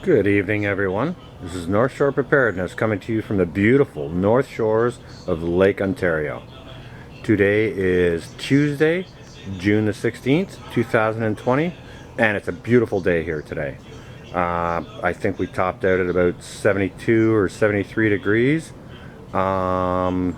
Good evening, everyone. This is North Shore Preparedness coming to you from the beautiful North Shores of Lake Ontario. Today is Tuesday, June the 16th, 2020, and it's a beautiful day here today. I think we topped out at about 72 or 73 degrees. For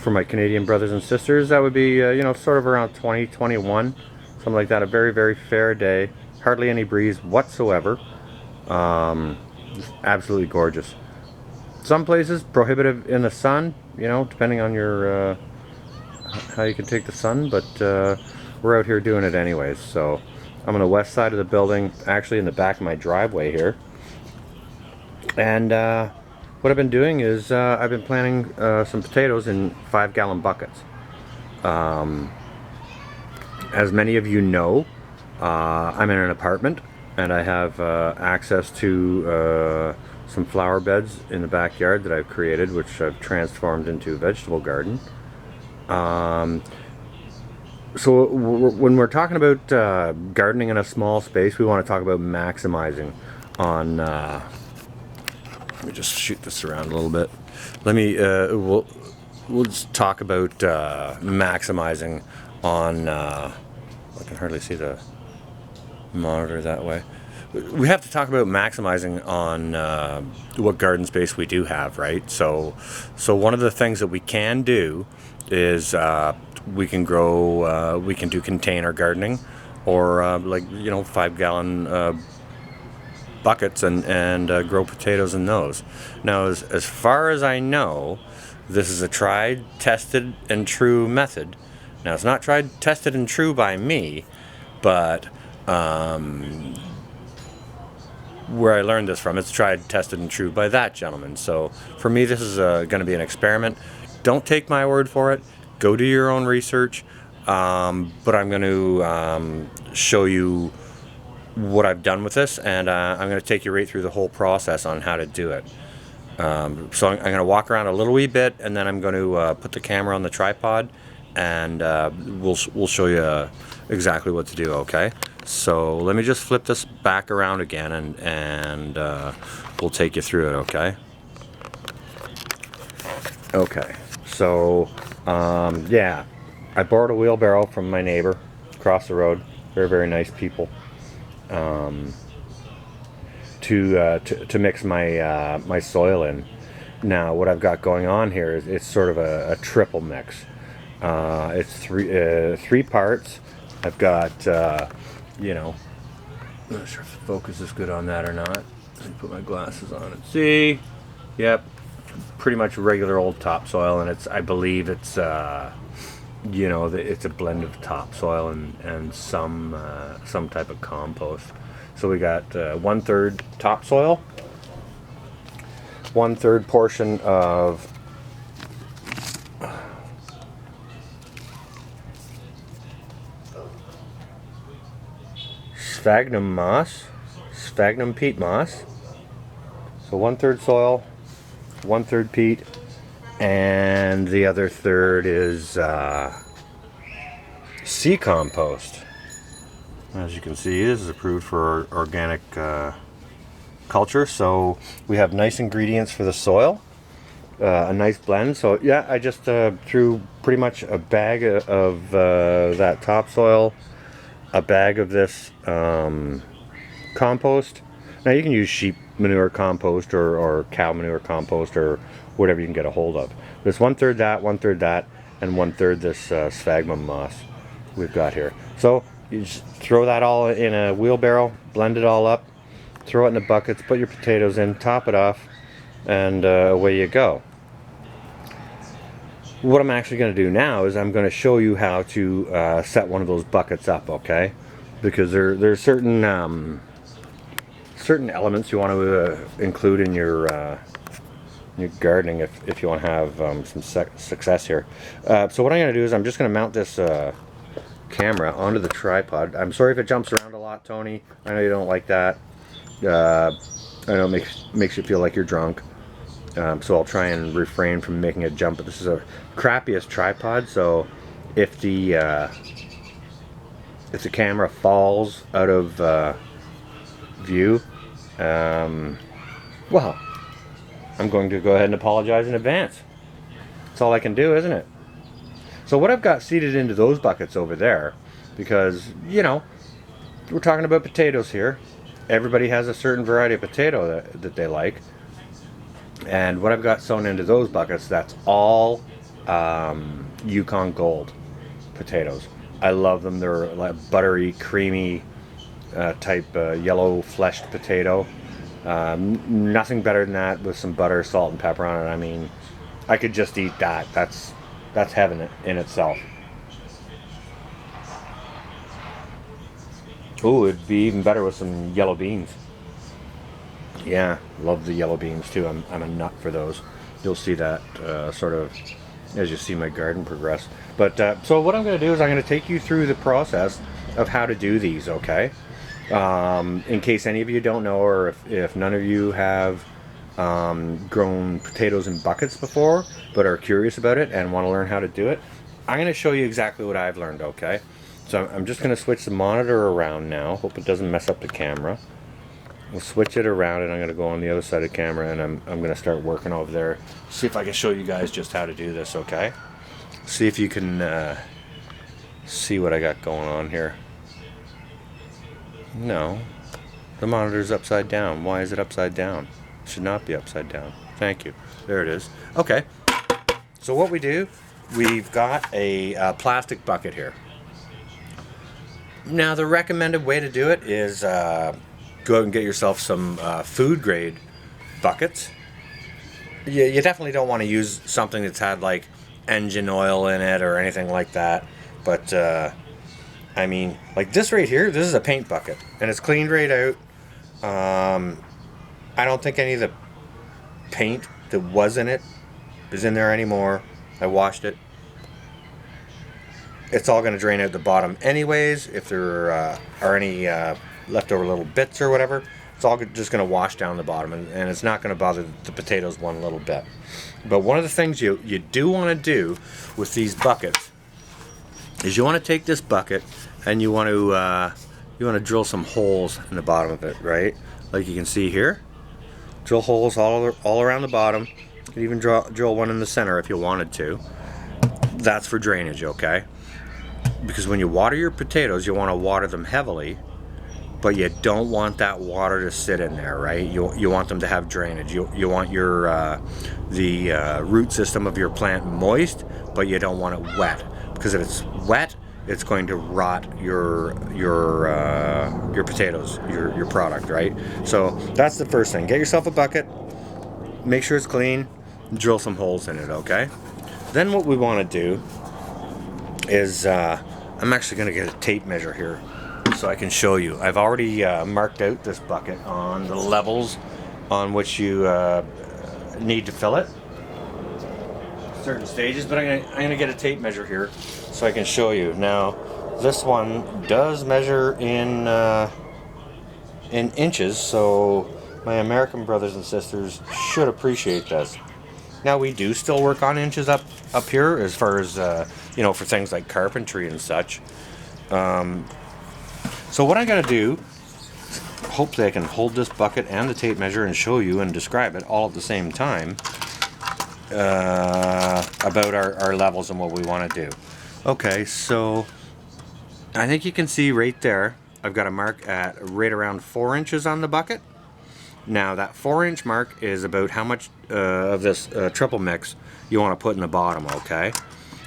my Canadian brothers and sisters, that would be, sort of around 20, 21, something like that. A very, very fair day. Hardly any breeze whatsoever. Just absolutely gorgeous. Some places prohibitive in the sun, depending on your how you can take the sun, but we're out here doing it anyways. So I'm on the west side of the building, actually in the back of my driveway here. And what I've been doing is I've been planting some potatoes in 5-gallon buckets. As many of you know, I'm in an apartment and I have access to some flower beds in the backyard that I've created, which I've transformed into a vegetable garden. So when we're talking about gardening in a small space, we want to talk about maximizing on let me just shoot this around a little bit. We'll just talk about maximizing on I can hardly see the monitor that way. We have to talk about maximizing on what garden space we do have, right? So one of the things that we can do is we can do container gardening, or 5-gallon buckets and grow potatoes in those. Now, as far as I know, this is a tried, tested, and true method. Now, it's not tried, tested, and true by me, but where I learned this from, it's tried, tested, and true by that gentleman. So for me, this is going to be an experiment. Don't take my word for it. Go do your own research. But I'm going to show you what I've done with this, and I'm going to take you right through the whole process on how to do it. So I'm going to walk around a little wee bit, and then I'm going to put the camera on the tripod, and we'll show you exactly what to do. Okay, so let me just flip this back around again, and we'll take you through it. Okay, so yeah, I borrowed a wheelbarrow from my neighbor across the road. Very, very nice people. To mix my soil in. Now, what I've got going on here is it's sort of a triple mix. It's three parts. I've got I'm not sure if the focus is good on that or not. Let me put my glasses on and see. Yep, pretty much regular old topsoil, and I believe it's it's a blend of topsoil and some type of compost. So we got 1/3 topsoil, 1/3 portion of sphagnum peat moss. So 1/3 soil, 1/3 peat, and the other third is sea compost. As you can see, this is approved for organic culture, so we have nice ingredients for the soil, a nice blend. So yeah, I just threw pretty much a bag of that topsoil, a bag of this compost. Now you can use sheep manure compost or cow manure compost or whatever you can get a hold of. There's 1/3 that, 1/3 that, and 1/3 this sphagnum moss we've got here. So you just throw that all in a wheelbarrow, blend it all up, throw it in the buckets, put your potatoes in, top it off, and away you go. What I'm actually going to do now is I'm going to show you how to set one of those buckets up, okay? Because there's certain elements you want to include in your gardening if you want to have some success here. So what I'm going to do is I'm just going to mount this camera onto the tripod. I'm sorry if it jumps around a lot, Tony. I know you don't like that. I know it makes you feel like you're drunk. So I'll try and refrain from making it jump. But this is a crappiest tripod, so if the camera falls out of view, well, I'm going to go ahead and apologize in advance. That's all I can do, isn't it? So what I've got seeded into those buckets over there, because, you know, we're talking about potatoes here. Everybody has a certain variety of potato that they like. And what I've got sown into those buckets, that's all Yukon Gold potatoes. I love them. They're like buttery, creamy type yellow fleshed potato. Nothing better than that with some butter, salt, and pepper on it. I mean, I could just eat that. That's heaven in itself. Ooh, it'd be even better with some yellow beans. Yeah, love the yellow beans too. I'm a nut for those. You'll see that sort of as you see my garden progress. But so what I'm going to do is I'm going to take you through the process of how to do these, okay? In case any of you don't know, or if none of you have grown potatoes in buckets before, but are curious about it and want to learn how to do it, I'm going to show you exactly what I've learned, okay? So I'm just going to switch the monitor around now. Hope it doesn't mess up the camera. We'll switch it around, and I'm going to go on the other side of the camera, and I'm going to start working over there. See if I can show you guys just how to do this, okay? See if you can see what I got going on here. No, the monitor's upside down. Why is it upside down? It should not be upside down. Thank you. There it is. Okay. So what we do, we've got a plastic bucket here. Now the recommended way to do it is go out and get yourself some food grade buckets. You definitely don't want to use something that's had like engine oil in it or anything like that. But I mean, like this right here, this is a paint bucket and it's cleaned right out. I don't think any of the paint that was in it is in there anymore. I washed it. It's all going to drain out the bottom anyways. If there are any leftover little bits or whatever, it's all just going to wash down the bottom, and it's not going to bother the potatoes one little bit. But one of the things you do want to do with these buckets is you want to take this bucket and you want to drill some holes in the bottom of it, right? Like you can see here. Drill holes all around the bottom. You can even drill one in the center if you wanted to. That's for drainage, okay? Because when you water your potatoes, you want to water them heavily, but you don't want that water to sit in there, right? You want them to have drainage. You want your the root system of your plant moist, but you don't want it wet, because if it's wet, it's going to rot your potatoes, your product, right? So that's the first thing. Get yourself a bucket, make sure it's clean, drill some holes in it, okay? Then what we want to do is I'm actually going to get a tape measure here so I can show you. I've already marked out this bucket on the levels on which you need to fill it, certain stages, but I'm gonna get a tape measure here so I can show you. Now this one does measure in inches, so my American brothers and sisters should appreciate this. Now we do still work on inches up here as far as you know, for things like carpentry and such. So what I'm gonna do, hopefully I can hold this bucket and the tape measure and show you and describe it all at the same time about our levels and what we want to do. Okay, so I think you can see right there I've got a mark at right around 4 inches on the bucket. Now that 4-inch mark is about how much of this triple mix you want to put in the bottom, okay?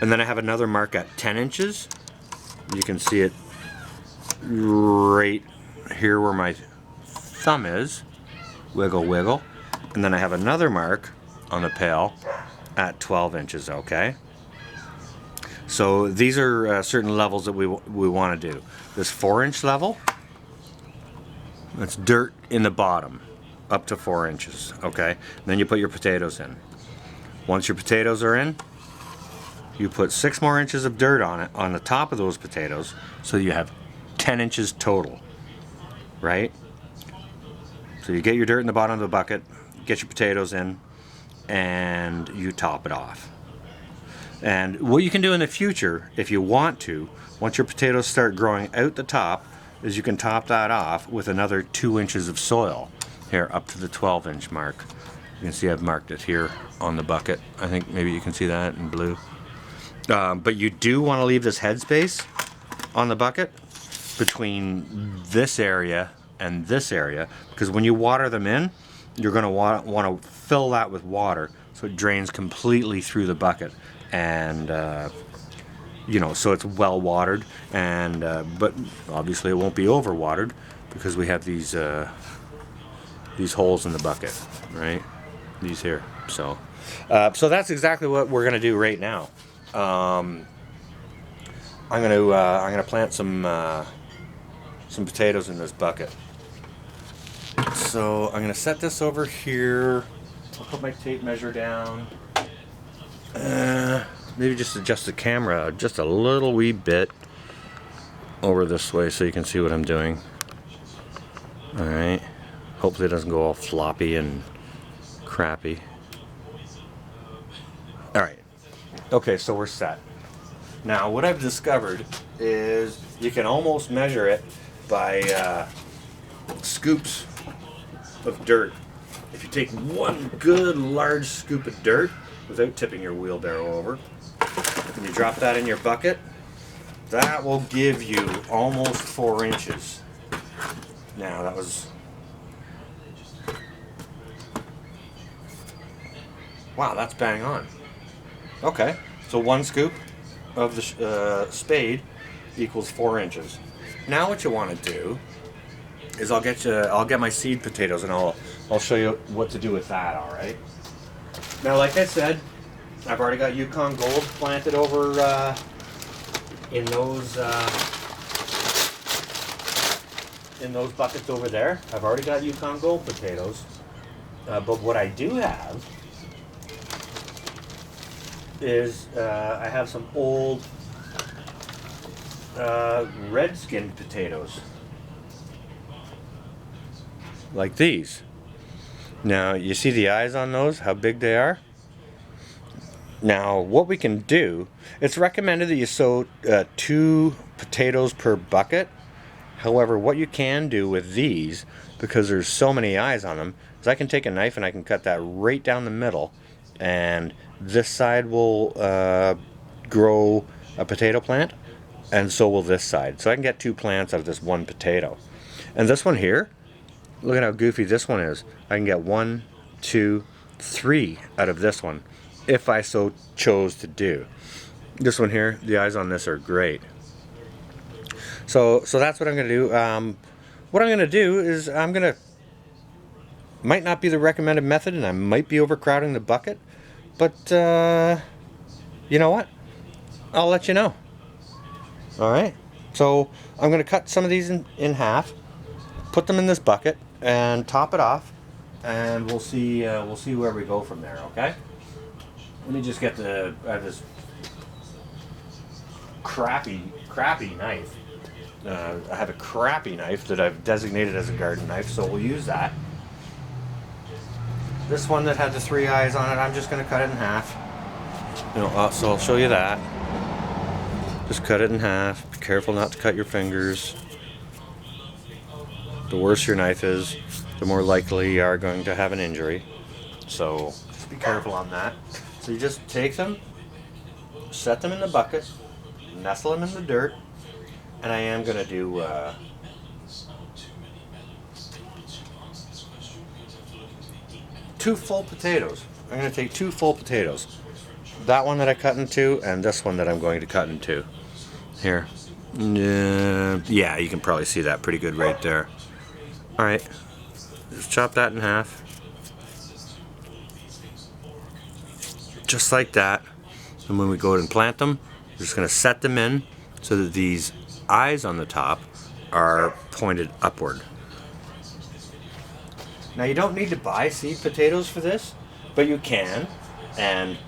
And then I have another mark at 10 inches. You can see it right here where my thumb is. Wiggle, wiggle. And then I have another mark on the pail at 12 inches, okay? So these are certain levels that we want to do. This 4-inch level, that's dirt in the bottom, up to 4 inches, okay? And then you put your potatoes in. Once your potatoes are in, you put 6 more inches of dirt on it, on the top of those potatoes, so you have 10 inches total, right? So you get your dirt in the bottom of the bucket, get your potatoes in, and you top it off. And what you can do in the future, if you want to, once your potatoes start growing out the top, is you can top that off with another 2 inches of soil here up to the 12-inch mark. You can see I've marked it here on the bucket. I think maybe you can see that in blue. But you do want to leave this headspace on the bucket between this area and this area, because when you water them in, you're going to want to fill that with water so it drains completely through the bucket, and you know, so it's well watered, and but obviously it won't be over watered because we have these holes in the bucket, right? These here. So that's exactly what we're gonna do right now. I'm gonna plant some potatoes in this bucket. So I'm gonna set this over here. I'll put my tape measure down. Maybe just adjust the camera just a little wee bit over this way so you can see what I'm doing. Alright. Hopefully it doesn't go all floppy and crappy. Alright. Okay, so we're set. Now what I've discovered is you can almost measure it by scoops of dirt. If you take one good large scoop of dirt without tipping your wheelbarrow over, and you drop that in your bucket, that will give you almost 4 inches. Now that was, wow, that's bang on. Okay, so 1 scoop of the spade equals 4 inches. Now what you want to do is I'll get my seed potatoes and I'll show you what to do with that. All right. Now, like I said, I've already got Yukon Gold planted over in those buckets over there. I've already got Yukon Gold potatoes, but what I do have is I have some old red-skinned potatoes, like these. Now, you see the eyes on those, how big they are? Now, what we can do, it's recommended that you sow 2 potatoes per bucket. However, what you can do with these, because there's so many eyes on them, is I can take a knife and I can cut that right down the middle, and this side will grow a potato plant, and so will this side. So I can get 2 plants out of this 1 potato. And this one here, look at how goofy this one is. I can get 1, 2, 3 out of this one, if I so chose to do. This one here, the eyes on this are great. So that's what I'm going to do. What I'm going to do is might not be the recommended method, and I might be overcrowding the bucket, but you know what? I'll let you know. Alright, so I'm going to cut some of these in half, put them in this bucket, and top it off, and we'll see where we go from there. Okay. Let me just get this crappy knife. I have a crappy knife that I've designated as a garden knife, so we'll use that. This one that had the 3 eyes on it, I'm just going to cut it in half. So I'll show you that. Just cut it in half. Be careful not to cut your fingers. The worse your knife is, the more likely you are going to have an injury. So just be careful on that. So you just take them, set them in the bucket, nestle them in the dirt, and I am going to do 2 full potatoes. I'm going to take 2 full potatoes. That one that I cut in 2, and this one that I'm going to cut in 2. Here. Yeah, you can probably see that pretty good right there. Alright, just chop that in half. Just like that. And when we go and plant them, we're just going to set them in so that these eyes on the top are pointed upward. Now, you don't need to buy seed potatoes for this, but you can. And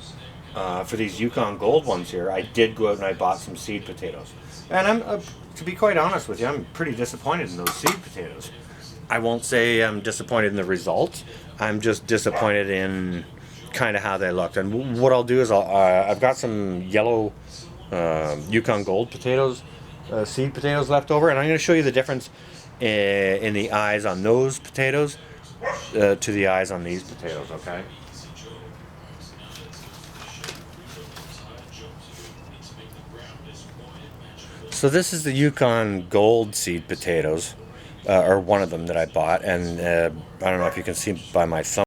for these Yukon Gold ones here, I did go out and I bought some seed potatoes. And I'm, to be quite honest with you, I'm pretty disappointed in those seed potatoes. I won't say I'm disappointed in the results. I'm just disappointed in kind of how they looked. And what I'll do is I've got some yellow Yukon Gold potatoes seed potatoes left over, and I'm going to show you the difference in the eyes on those potatoes to the eyes on these potatoes, okay? So this is the Yukon Gold seed potatoes, or one of them that I bought, and I don't know if you can see by my thumb